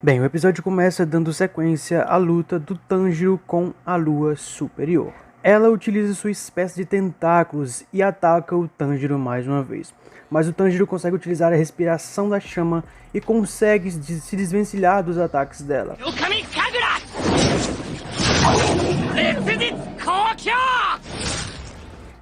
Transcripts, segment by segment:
Bem, o episódio começa dando sequência à luta do Tanjiro com a Lua Superior. Ela utiliza sua espécie de tentáculos e ataca o Tanjiro mais uma vez. Mas o Tanjiro consegue utilizar a respiração da chama e consegue se desvencilhar dos ataques dela.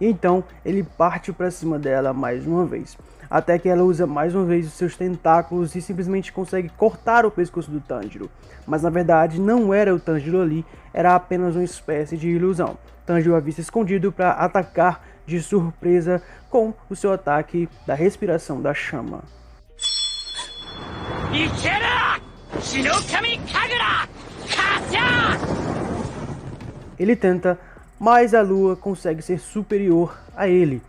Então ele parte para cima dela mais uma vez, até que ela usa mais uma vez os seus tentáculos e simplesmente consegue cortar o pescoço do Tanjiro. Mas na verdade não era o Tanjiro ali, era apenas uma espécie de ilusão. Tanjiro havia se escondido para atacar de surpresa com o seu ataque da respiração da chama. Ele tenta, mas a lua consegue ser superior a ele.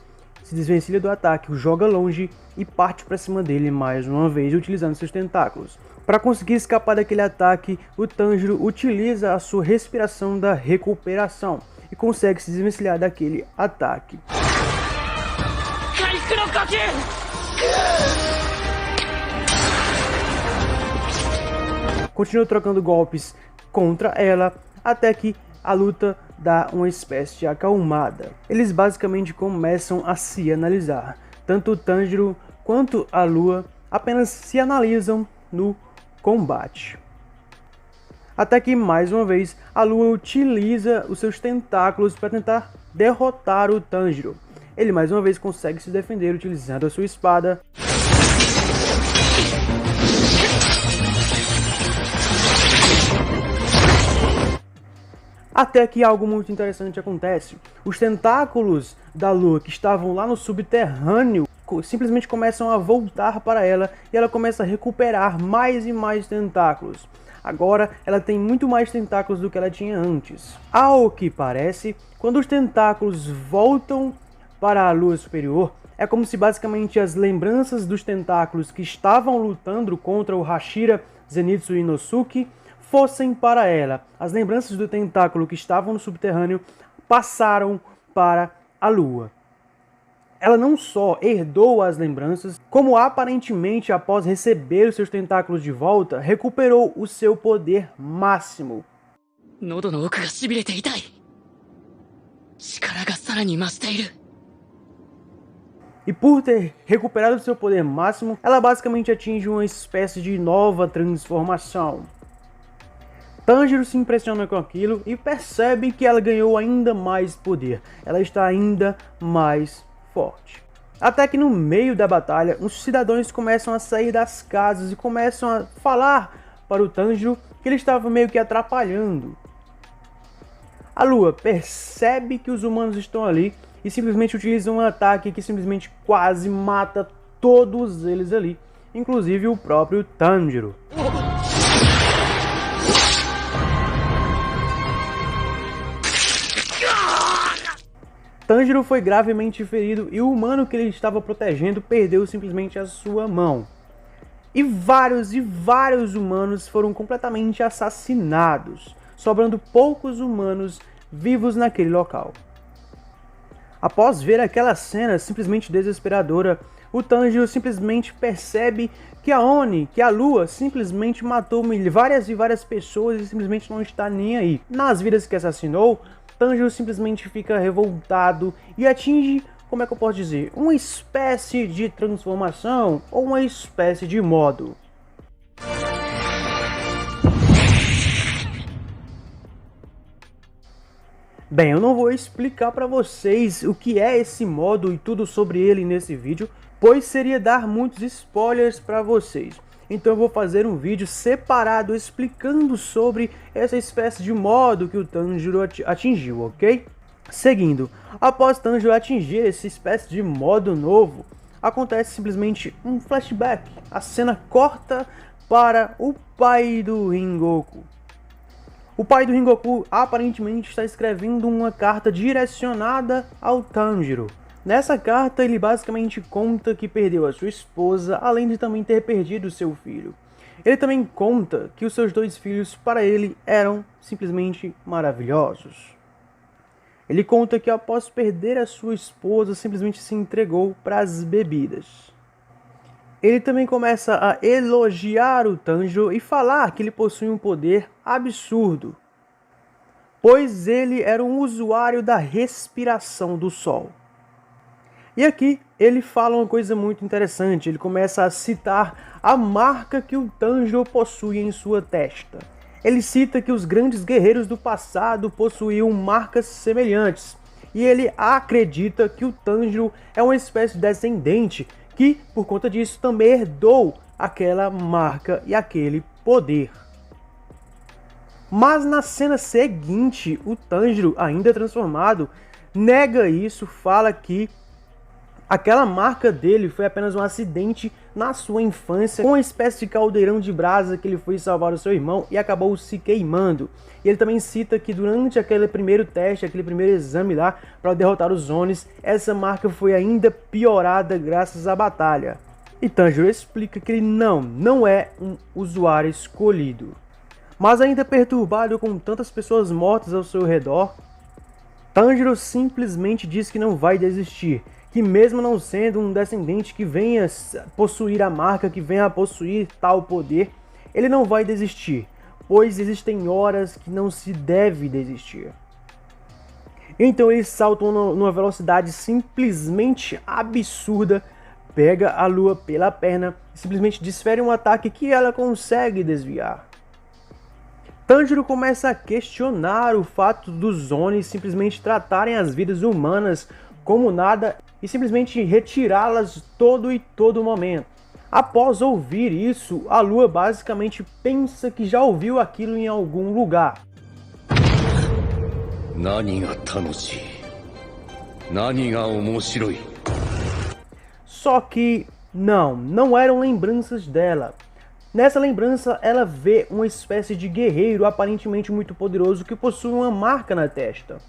Se desvencilha do ataque, o joga longe e parte para cima dele mais uma vez, utilizando seus tentáculos. Para conseguir escapar daquele ataque, o Tanjiro utiliza a sua respiração da recuperação e consegue se desvencilhar daquele ataque. Continua trocando golpes contra ela, até que a luta dá uma espécie de acalmada. Eles basicamente começam a se analisar. Tanto o Tanjiro quanto a Lua apenas se analisam no combate. Até que mais uma vez a Lua utiliza os seus tentáculos para tentar derrotar o Tanjiro. Ele mais uma vez consegue se defender utilizando a sua espada. Até que algo muito interessante acontece. Os tentáculos da Lua que estavam lá no subterrâneo simplesmente começam a voltar para ela e ela começa a recuperar mais e mais tentáculos. Agora ela tem muito mais tentáculos do que ela tinha antes. Ao que parece, quando os tentáculos voltam para a Lua Superior, é como se basicamente as lembranças dos tentáculos que estavam lutando contra o Hashira, Zenitsu e Inosuke fossem para ela. As lembranças do tentáculo que estavam no subterrâneo passaram para a Lua. Ela não só herdou as lembranças, como aparentemente após receber os seus tentáculos de volta, recuperou o seu poder máximo. E por ter recuperado o seu poder máximo, ela basicamente atinge uma espécie de nova transformação. Tanjiro se impressiona com aquilo e percebe que ela ganhou ainda mais poder. Ela está ainda mais forte. Até que no meio da batalha, os cidadãos começam a sair das casas e começam a falar para o Tanjiro que ele estava meio que atrapalhando. A Lua percebe que os humanos estão ali e simplesmente utiliza um ataque que simplesmente quase mata todos eles ali, inclusive o próprio Tanjiro. Tanjiro foi gravemente ferido e o humano que ele estava protegendo perdeu simplesmente a sua mão. E vários humanos foram completamente assassinados, sobrando poucos humanos vivos naquele local. Após ver aquela cena simplesmente desesperadora, o Tanjiro simplesmente percebe que a Oni, que a Lua, simplesmente matou várias pessoas e simplesmente não está nem aí. Nas vidas que assassinou, Tanjiro simplesmente fica revoltado e atinge, como é que eu posso dizer, uma espécie de transformação ou uma espécie de modo. Bem, eu não vou explicar para vocês o que é esse modo e tudo sobre ele nesse vídeo, pois seria dar muitos spoilers para vocês. Então eu vou fazer um vídeo separado explicando sobre essa espécie de modo que o Tanjiro atingiu, ok? Seguindo, após Tanjiro atingir essa espécie de modo novo, acontece simplesmente um flashback. A cena corta para o pai do Rengoku. O pai do Rengoku aparentemente está escrevendo uma carta direcionada ao Tanjiro. Nessa carta ele basicamente conta que perdeu a sua esposa, além de também ter perdido seu filho. Ele também conta que os seus dois filhos para ele eram simplesmente maravilhosos. Ele conta que após perder a sua esposa simplesmente se entregou para as bebidas. Ele também começa a elogiar o Tanjiro e falar que ele possui um poder absurdo, pois ele era um usuário da respiração do sol. E aqui ele fala uma coisa muito interessante, ele começa a citar a marca que o Tanjiro possui em sua testa. Ele cita que os grandes guerreiros do passado possuíam marcas semelhantes, e ele acredita que o Tanjiro é uma espécie de descendente que, por conta disso, também herdou aquela marca e aquele poder. Mas na cena seguinte, o Tanjiro, ainda transformado, nega isso, fala que aquela marca dele foi apenas um acidente na sua infância, com uma espécie de caldeirão de brasa que ele foi salvar o seu irmão e acabou se queimando. E ele também cita que durante aquele primeiro teste, aquele primeiro exame lá para derrotar os Onis, essa marca foi ainda piorada graças à batalha. E Tanjiro explica que ele não é um usuário escolhido. Mas ainda perturbado com tantas pessoas mortas ao seu redor, Tanjiro simplesmente diz que não vai desistir, que mesmo não sendo um descendente que venha possuir a marca, que venha a possuir tal poder, ele não vai desistir, pois existem horas que não se deve desistir. Então eles saltam numa velocidade simplesmente absurda, pega a Lua pela perna e simplesmente desfere um ataque que ela consegue desviar. Tanjiro começa a questionar o fato dos Onis simplesmente tratarem as vidas humanas como nada e simplesmente retirá-las todo momento. Após ouvir isso, a Lua basicamente pensa que já ouviu aquilo em algum lugar. Só que não eram lembranças dela. Nessa lembrança, ela vê uma espécie de guerreiro aparentemente muito poderoso que possui uma marca na testa.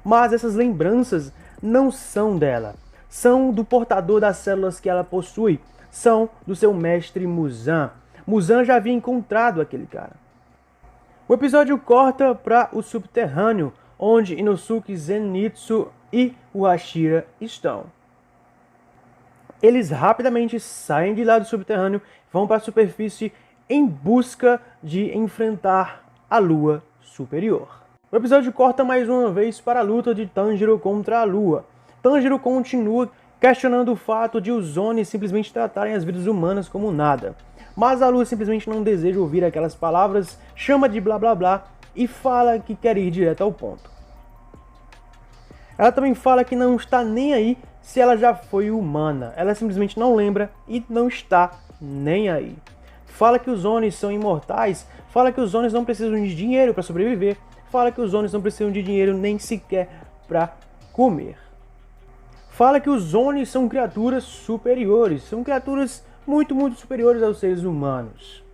Mas essas lembranças não são dela. São do portador das células que ela possui. São do seu mestre Muzan. Muzan já havia encontrado aquele cara. O episódio corta para o subterrâneo, onde Inosuke, Zenitsu e o Hashira estão. Eles rapidamente saem de lá do subterrâneo, vão para a superfície em busca de enfrentar a Lua Superior. O episódio corta mais uma vez para a luta de Tanjiro contra a Lua. Tanjiro continua questionando o fato de os Onis simplesmente tratarem as vidas humanas como nada. Mas a Lua simplesmente não deseja ouvir aquelas palavras, chama de blá blá blá e fala que quer ir direto ao ponto. Ela também fala que não está nem aí se ela já foi humana. Ela simplesmente não lembra e não está nem aí. Fala que os Onis são imortais, fala que os Onis não precisam de dinheiro para sobreviver, fala que os Onis não precisam de dinheiro nem sequer para comer. Fala que os Onis são criaturas superiores, são criaturas muito superiores aos seres humanos.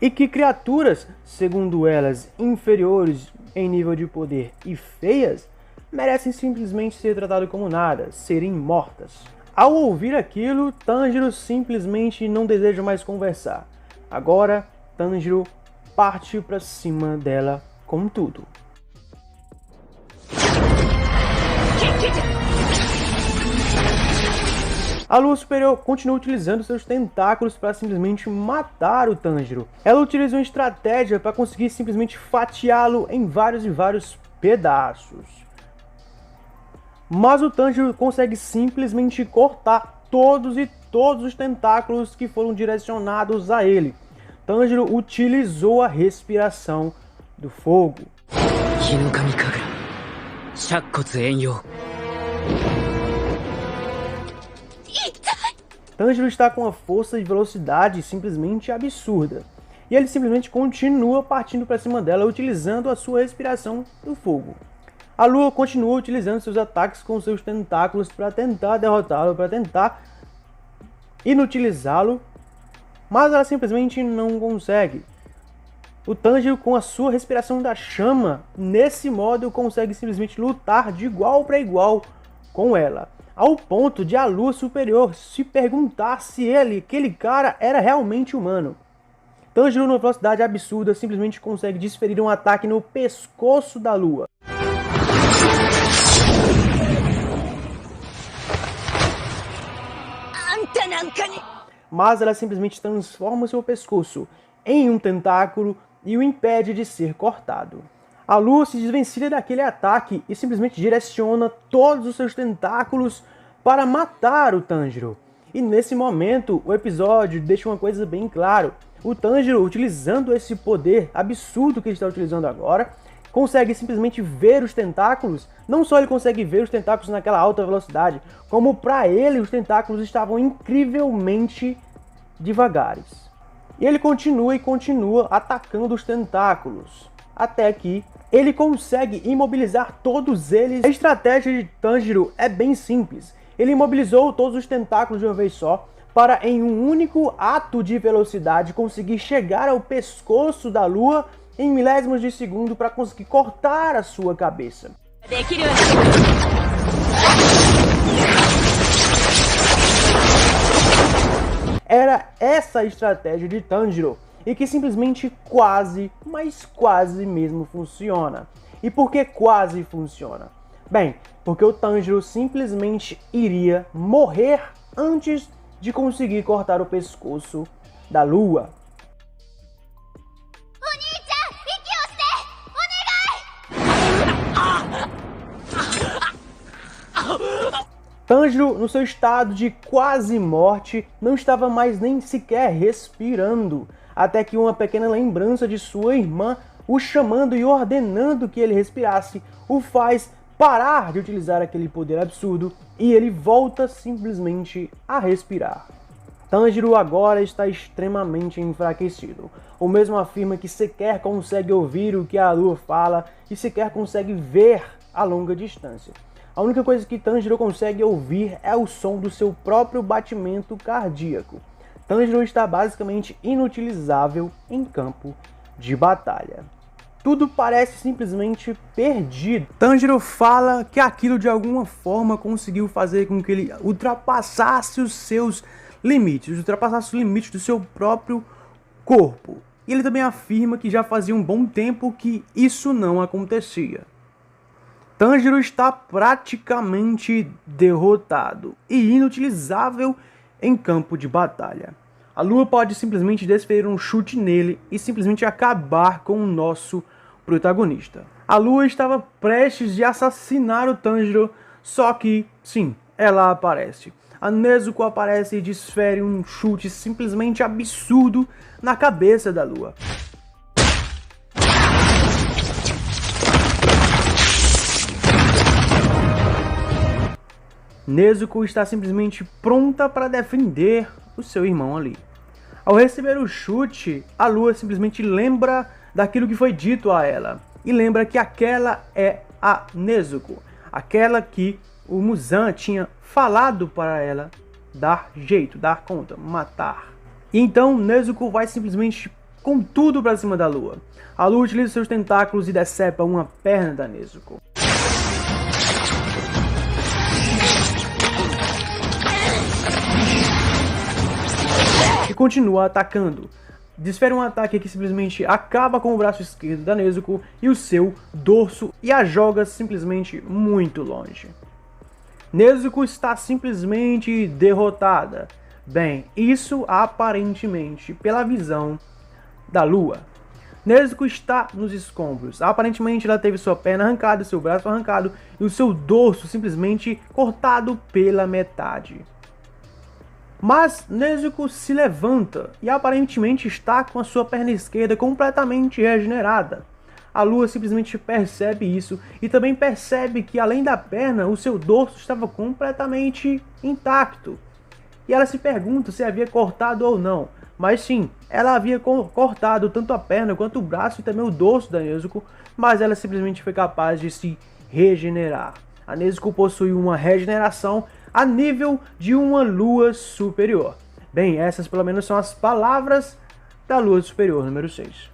E que criaturas, segundo elas, inferiores em nível de poder e feias, merecem simplesmente ser tratadas como nada, serem mortas. Ao ouvir aquilo, Tanjiro simplesmente não deseja mais conversar. Agora, Tanjiro parte para cima dela com tudo. A Lua Superior continua utilizando seus tentáculos para simplesmente matar o Tanjiro. Ela utiliza uma estratégia para conseguir simplesmente fatiá-lo em vários pedaços. Mas o Tanjiro consegue simplesmente cortar todos os tentáculos que foram direcionados a ele. Tanjiro utilizou a respiração do fogo. Tanjiro está com uma força e velocidade simplesmente absurda. E ele simplesmente continua partindo para cima dela, utilizando a sua respiração do fogo. A Lua continua utilizando seus ataques com seus tentáculos para tentar derrotá-lo, para tentar inutilizá-lo, mas ela simplesmente não consegue. O Tanjiro, com a sua respiração da chama, nesse modo consegue simplesmente lutar de igual para igual com ela, ao ponto de a Lua Superior se perguntar se aquele cara era realmente humano. Tanjiro, numa velocidade absurda, simplesmente consegue desferir um ataque no pescoço da Lua. mas ela simplesmente transforma seu pescoço em um tentáculo e o impede de ser cortado. A Lua se desvencilha daquele ataque e simplesmente direciona todos os seus tentáculos para matar o Tanjiro. E nesse momento, o episódio deixa uma coisa bem clara. O Tanjiro, utilizando esse poder absurdo que ele está utilizando agora, consegue simplesmente ver os tentáculos. Não só ele consegue ver os tentáculos naquela alta velocidade, como para ele os tentáculos estavam incrivelmente devagares. E ele continua e continua atacando os tentáculos, até que ele consegue imobilizar todos eles. A estratégia de Tanjiro é bem simples. Ele imobilizou todos os tentáculos de uma vez só, para em um único ato de velocidade conseguir chegar ao pescoço da Lua em milésimos de segundo para conseguir cortar a sua cabeça. Era essa a estratégia de Tanjiro, e que simplesmente quase, mas quase mesmo funciona. E por que quase funciona? Bem, porque o Tanjiro simplesmente iria morrer antes de conseguir cortar o pescoço da Lua. Tanjiro, no seu estado de quase morte, não estava mais nem sequer respirando, até que uma pequena lembrança de sua irmã, o chamando e ordenando que ele respirasse, o faz parar de utilizar aquele poder absurdo e ele volta simplesmente a respirar. Tanjiro agora está extremamente enfraquecido. O mesmo afirma que sequer consegue ouvir o que a Lua fala e sequer consegue ver a longa distância. A única coisa que Tanjiro consegue ouvir é o som do seu próprio batimento cardíaco. Tanjiro está basicamente inutilizável em campo de batalha. Tudo parece simplesmente perdido. Tanjiro fala que aquilo de alguma forma conseguiu fazer com que ele ultrapassasse os seus limites, ultrapassasse os limites do seu próprio corpo. E ele também afirma que já fazia um bom tempo que isso não acontecia. Tanjiro está praticamente derrotado e inutilizável em campo de batalha. A Lua pode simplesmente desferir um chute nele e simplesmente acabar com o nosso protagonista. A Lua estava prestes a assassinar o Tanjiro, só que, sim, ela aparece. A Nezuko aparece e desfere um chute simplesmente absurdo na cabeça da Lua. Nezuko está simplesmente pronta para defender o seu irmão ali. Ao receber o chute, a Lua simplesmente lembra daquilo que foi dito a ela. E lembra que aquela é a Nezuko. Aquela que o Muzan tinha falado para ela dar jeito, dar conta, matar. E então Nezuko vai simplesmente com tudo para cima da Lua. A Lua utiliza seus tentáculos e decepa uma perna da Nezuko. E continua atacando. Desfere um ataque que simplesmente acaba com o braço esquerdo da Nezuko e o seu dorso e a joga simplesmente muito longe. Nezuko está simplesmente derrotada. Bem, isso aparentemente pela visão da Lua. Nezuko está nos escombros. Aparentemente ela teve sua perna arrancada, seu braço arrancado e o seu dorso simplesmente cortado pela metade. Mas Nezuko se levanta e aparentemente está com a sua perna esquerda completamente regenerada. A Lua simplesmente percebe isso e também percebe que além da perna, o seu dorso estava completamente intacto. E ela se pergunta se havia cortado ou não. Mas sim, ela havia cortado tanto a perna quanto o braço e também o dorso da Nezuko, mas ela simplesmente foi capaz de se regenerar. A Nezuko possui uma regeneração a nível de uma lua superior. Bem, essas pelo menos são as palavras da lua superior número 6.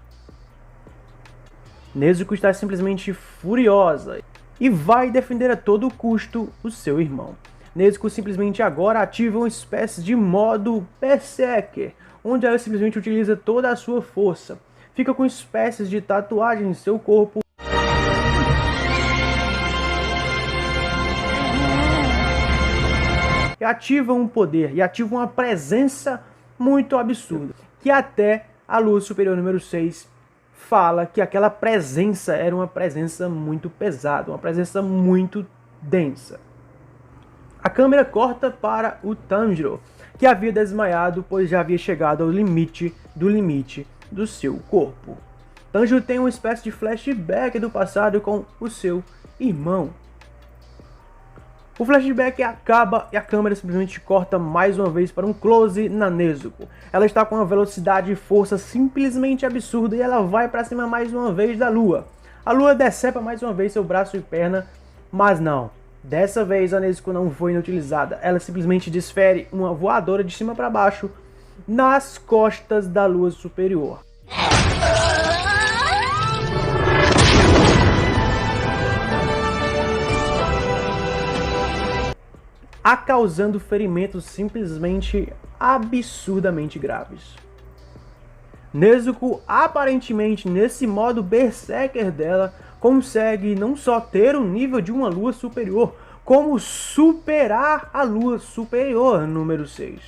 Nezuko está simplesmente furiosa e vai defender a todo custo o seu irmão. Nezuko simplesmente agora ativa uma espécie de modo Berserker, onde ela simplesmente utiliza toda a sua força. Fica com espécies de tatuagem em seu corpo. E ativa um poder, e ativa uma presença muito absurda, que até a lua superior número 6 fala que aquela presença era uma presença muito pesada, uma presença muito densa. A câmera corta para o Tanjiro, que havia desmaiado pois já havia chegado ao limite do seu corpo. Tanjiro tem uma espécie de flashback do passado com o seu irmão. O flashback acaba e a câmera simplesmente corta mais uma vez para um close na Nezuko. Ela está com uma velocidade e força simplesmente absurda e ela vai para cima mais uma vez da lua. A lua decepa mais uma vez seu braço e perna, mas não. Dessa vez a Nezuko não foi inutilizada. Ela simplesmente desfere uma voadora de cima para baixo nas costas da lua superior. A causando ferimentos simplesmente absurdamente graves. Nezuko, aparentemente nesse modo berserker dela, consegue não só ter o nível de uma lua superior, como superar a lua superior número 6.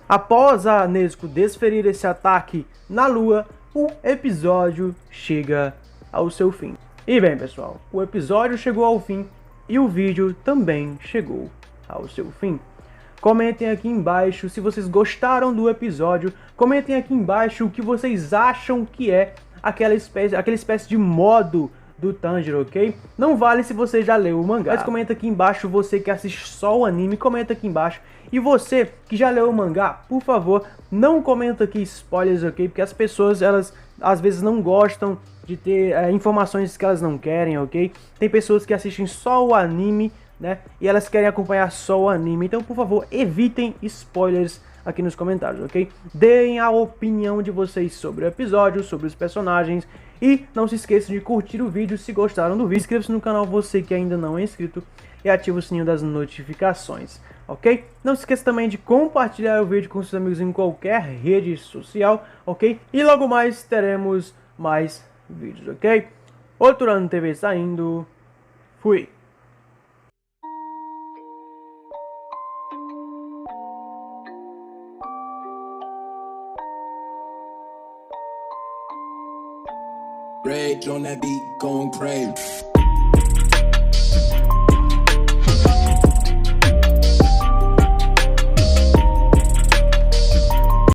Após a Nezuko desferir esse ataque na lua, o episódio chega ao seu fim. E bem pessoal, o episódio chegou ao fim e o vídeo também chegou ao seu fim. Comentem aqui embaixo se vocês gostaram do episódio, comentem aqui embaixo o que vocês acham que é aquela espécie de modo do Tanjiro, ok? Não vale se você já leu o mangá, mas comenta aqui embaixo, você que assiste só o anime, comenta aqui embaixo. E você que já leu o mangá, por favor, não comenta aqui spoilers, ok? Porque as pessoas, elas às vezes não gostam de ter informações que elas não querem, ok? Tem pessoas que assistem só o anime, né? E elas querem acompanhar só o anime. Então, por favor, evitem spoilers aqui nos comentários, ok? Deem a opinião de vocês sobre o episódio, sobre os personagens. E não se esqueçam de curtir o vídeo se gostaram do vídeo. Inscreva-se no canal você que ainda não é inscrito. E ative o sininho das notificações, ok? Não se esqueça também de compartilhar o vídeo com seus amigos em qualquer rede social, ok? E logo mais teremos mais vídeos, ok? Outro Ano TV saindo. Fui! Rage on that beat, going crazy.